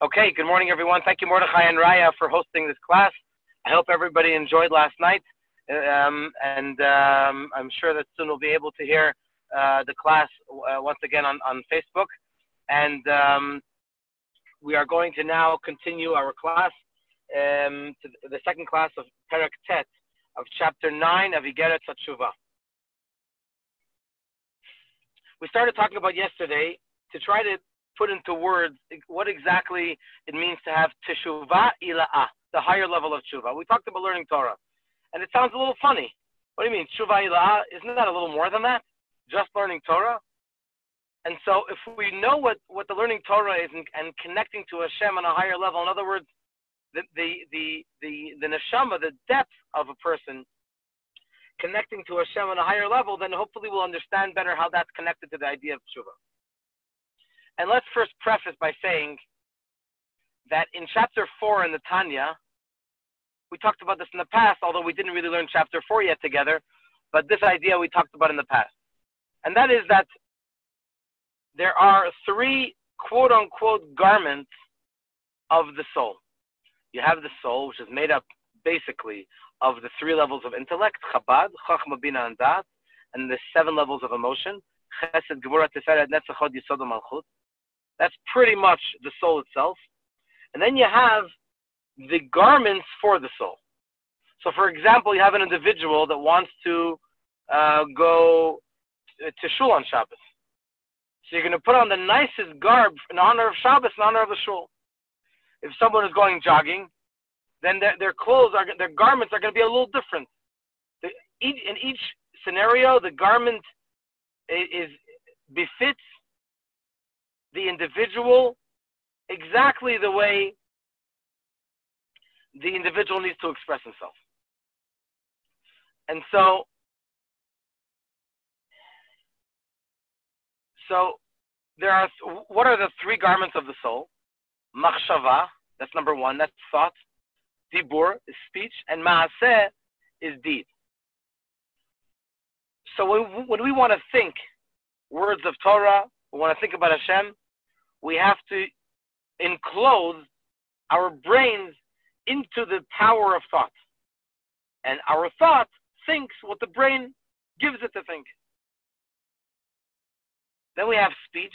Okay, good morning, everyone. Thank you, Mordechai and Raya, for hosting this class. I hope everybody enjoyed last night, and I'm sure that soon we'll be able to hear the class once again on Facebook. And we are going to now continue our class to the second class of Perek Tet of Chapter 9 of Igeret HaTeshuva. We started talking about yesterday to try to put into words what exactly it means to have Teshuva Ila'ah, the higher level of Teshuva. We talked about learning Torah, and it sounds a little funny. What do you mean, Teshuva Ila'ah? Isn't that a little more than that? Just learning Torah? And so if we know what the learning Torah is and connecting to Hashem on a higher level, in other words, the neshama, the depth of a person, connecting to Hashem on a higher level, then hopefully we'll understand better how that's connected to the idea of Teshuva. And let's first preface by saying that in Chapter 4 in the Tanya, we talked about this in the past, although we didn't really learn Chapter 4 yet together, but this idea we talked about in the past. And that is that there are three quote-unquote garments of the soul. You have the soul, which is made up basically of the three levels of intellect, Chabad, Chachma, Bina, and Dat, and the 7 levels of emotion, Chesed, Gevurah, Tiferet, Netzach, Hod, Yesod, Malchut. That's pretty much the soul itself. And then you have the garments for the soul. So for example, you have an individual that wants to go to shul on Shabbos. So you're going to put on the nicest garb in honor of Shabbos, in honor of the shul. If someone is going jogging, then their clothes, their garments are going to be a little different. In each scenario, the garment befits the individual exactly the way the individual needs to express himself. And so there are, what are the three garments of the soul? Machshava, that's number one, that's thought. Dibur is speech, and Maaseh is deed. So when we want to think words of Torah, we want to think about Hashem, we have to enclose our brains into the power of thought. And our thought thinks what the brain gives it to think. Then we have speech.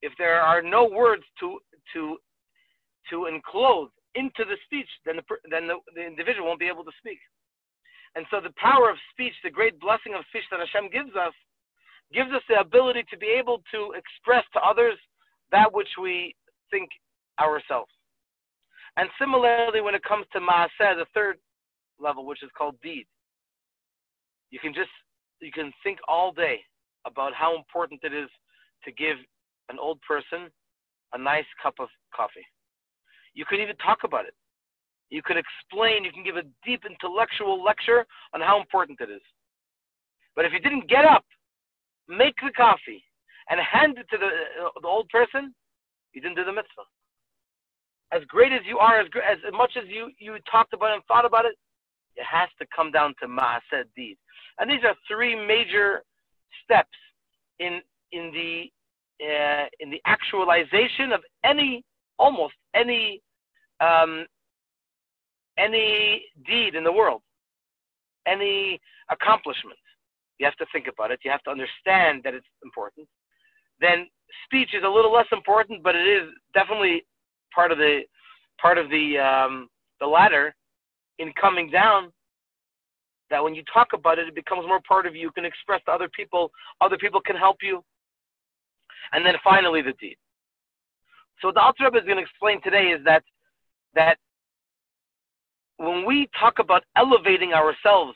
If there are no words to enclose into the speech, then the individual won't be able to speak. And so the power of speech, the great blessing of speech that Hashem gives us the ability to be able to express to others that which we think ourselves. And similarly, when it comes to Maaseh, the third level, which is called deed, you can think all day about how important it is to give an old person a nice cup of coffee. You could even talk about it. You could explain, you can give a deep intellectual lecture on how important it is. But if you didn't get up, make the coffee, and hand it to the old person, you didn't do the mitzvah. As great as you are, as much as you talked about it and thought about it, it has to come down to Maaseh deed. And these are three major steps in the actualization of almost any deed in the world, any accomplishment. You have to think about it. You have to understand that it's important. Then speech is a little less important, but it is definitely part of the ladder in coming down. That when you talk about it, it becomes more part of you. You can express to other people. Other people can help you. And then finally, the deed. So what the Alter Rebbe is going to explain today is that when we talk about elevating ourselves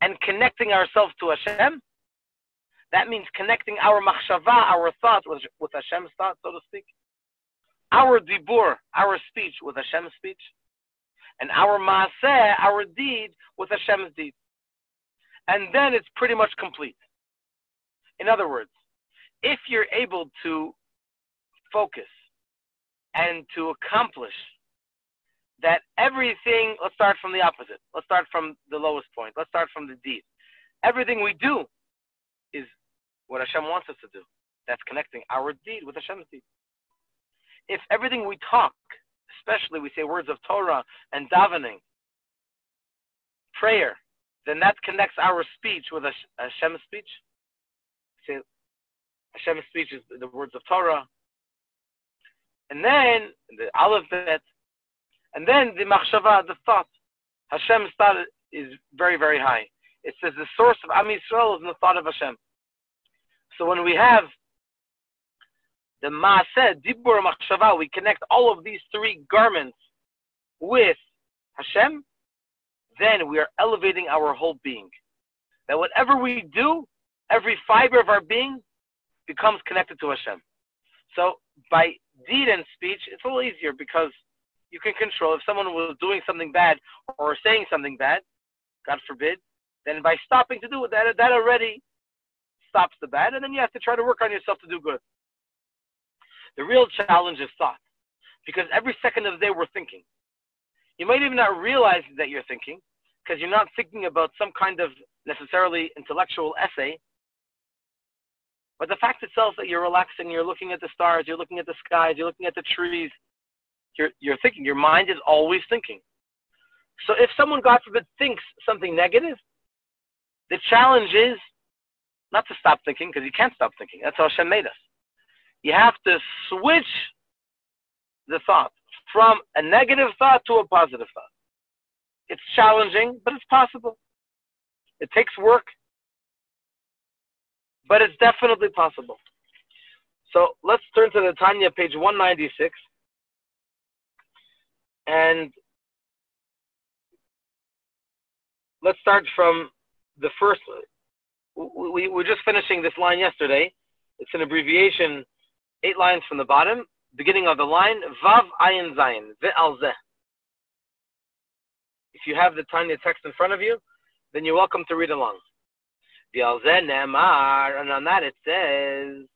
and connecting ourselves to Hashem, that means connecting our machshava, our thought, with Hashem's thought, so to speak. Our dibur, our speech, with Hashem's speech. And our maaseh, our deed, with Hashem's deed. And then it's pretty much complete. In other words, if you're able to focus and to accomplish that everything, let's start from the opposite. Let's start from the lowest point. Let's start from the deed. Everything we do is what Hashem wants us to do. That's connecting our deed with Hashem's deed. if everything we talk, especially we say words of Torah and davening, prayer, then that connects our speech with Hashem's speech. Say Hashem's speech is the words of Torah. And then the Aleph Bet, and then the Machshava, the thought. Hashem's thought is very, very high. It says the source of Am Yisrael is in the thought of Hashem. So when we have the Maaseh, Dibur, Machshava, we connect all of these three garments with Hashem, then we are elevating our whole being. That whatever we do, every fiber of our being becomes connected to Hashem. So by deed and speech, it's a little easier because you can control. If someone was doing something bad or saying something bad, God forbid, then by stopping to do it, that already stops the bad, and then you have to try to work on yourself to do good. The real challenge is thought, because every second of the day we're thinking. You might even not realize that you're thinking, because you're not thinking about some kind of necessarily intellectual essay, but the fact itself that you're relaxing, you're looking at the stars, you're looking at the skies, you're looking at the trees, you're thinking. Your mind is always thinking. So if someone, God forbid, thinks something negative, the challenge is not to stop thinking, because you can't stop thinking. That's how Hashem made us. You have to switch the thought from a negative thought to a positive thought. It's challenging, but it's possible. It takes work, but it's definitely possible. So let's turn to the Tanya, page 196. And let's start from the first. We were just finishing this line yesterday. It's an abbreviation, 8 lines from the bottom. Beginning of the line, Vav Ayin Zayin, Ve'al Zeh. If you have the Tanya text in front of you, then you're welcome to read along. Ve'al Zeh Ne'amar, and on that it says,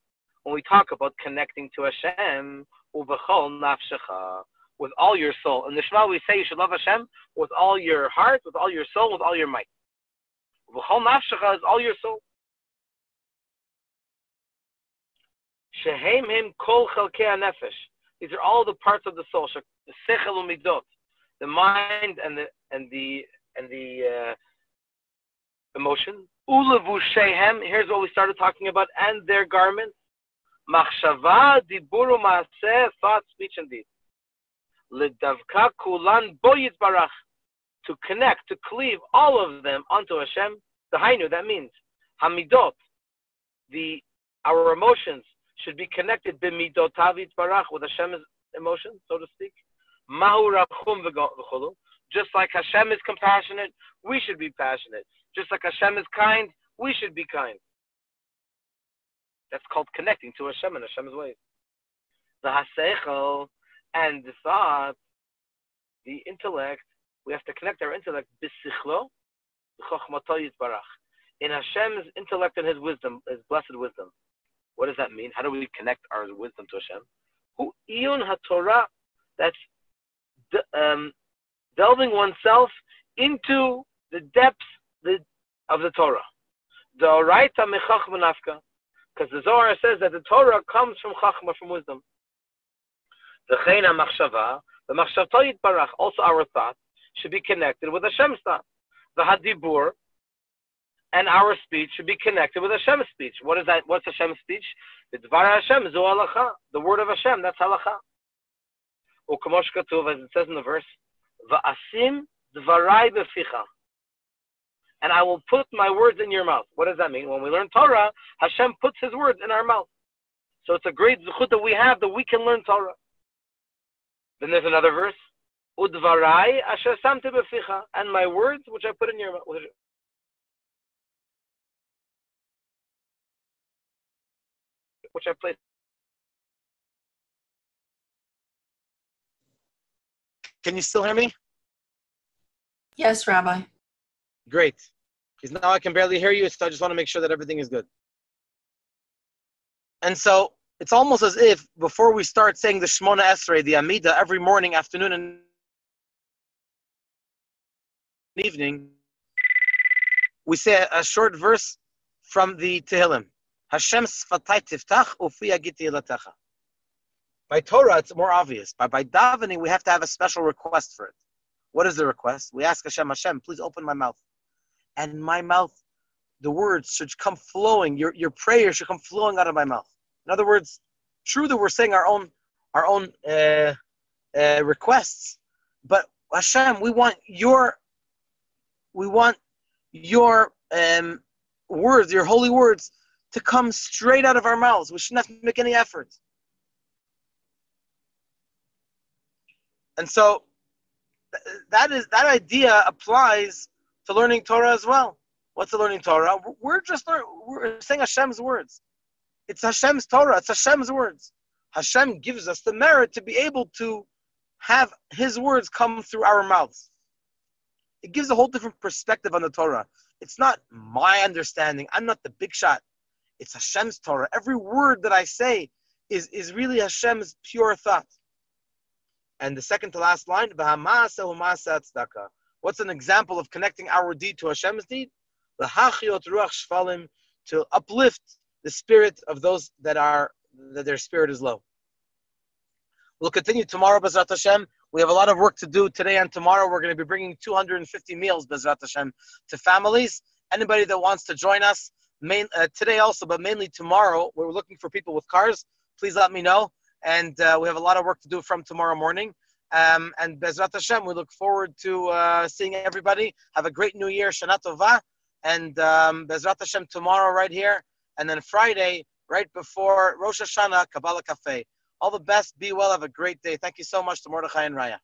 when we talk about connecting to Hashem, Uvechol Nafshecha, with all your soul. In the Shema we say you should love Hashem with all your heart, with all your soul, with all your might. Uvechol Nafshecha is all your soul. Shehem him kol chelkei hanefesh. These are all the parts of the soul. The sechel umidot, the mind and the emotion. Ulevushehem. Here's what we started talking about, and their garments. Machshava, dibur, u'maaseh, thought, speech, and deed. Ledavka kulan bo yitbarach. To connect, to cleave all of them onto Hashem. The hainu, that means hamidot. Our emotions should be connected b'midotav yitbarach, with Hashem's emotions, so to speak. Mahu rachum v'cholu. Just like Hashem is compassionate, we should be passionate. Just like Hashem is kind, we should be kind. That's called connecting to Hashem and Hashem's ways. The haseichel, and the thought, the intellect, we have to connect our intellect b'sichlo, b'chochmato yitbarach. In Hashem's intellect and His wisdom, His blessed wisdom. What does that mean? How do we connect our wisdom to Hashem? Hu iyun haTorah, that's delving oneself into the depths of the Torah. The oraita mechachma nafka, because the Zohar says that the Torah comes from chachma, from wisdom. The chena machshava, the machshavto yitbarach, also our thought should be connected with Hashem's thought. The hadibur, and our speech should be connected with Hashem's speech. What is that? What's Hashem's speech? The dvar Hashem, zu halacha, the word of Hashem. That's halacha. U'kamosh katuv, as it says in the verse, va'asim dvarai beficha, and I will put my words in your mouth. What does that mean? When we learn Torah, Hashem puts His words in our mouth. So it's a great zechut that we have, that we can learn Torah. Then there's another verse, udvarai asher samte beficha, and my words which I put in your mouth. Which I placed. Can you still hear me? Yes, Rabbi. Great. Because now I can barely hear you, so I just want to make sure that everything is good. And so it's almost as if before we start saying the Shmona Esrei, the Amida, every morning, afternoon, and evening, we say a short verse from the Tehillim. Hashem sfatai tiftach ufi agiti latecha. By Torah, it's more obvious. But by davening, we have to have a special request for it. What is the request? We ask Hashem, please open my mouth. And my mouth, the words should come flowing. Your prayer should come flowing out of my mouth. In other words, true that we're saying our own requests, but Hashem, we want your words, your holy words, to come straight out of our mouths. We shouldn't have to make any effort. And so that idea applies to learning Torah as well. What's the learning Torah? We're saying Hashem's words. It's Hashem's Torah. It's Hashem's words. Hashem gives us the merit to be able to have His words come through our mouths. It gives a whole different perspective on the Torah. It's not my understanding. I'm not the big shot. It's Hashem's Torah. Every word that I say is really Hashem's pure thought. And the second to last line, what's an example of connecting our deed to Hashem's deed? To uplift the spirit of those that their spirit is low. We'll continue tomorrow, Bezrat Hashem. We have a lot of work to do today and tomorrow. We're going to be bringing 250 meals, Bezrat Hashem, to families. Anybody that wants to join us, today also, but mainly tomorrow, we're looking for people with cars. Please let me know. And we have a lot of work to do from tomorrow morning. And Bezrat Hashem, we look forward to seeing everybody. Have a great New Year, Shana Tova. And Bezrat Hashem tomorrow right here. And then Friday, right before Rosh Hashanah, Kabbalah Cafe. All the best. Be well. Have a great day. Thank you so much to Mordechai and Raya.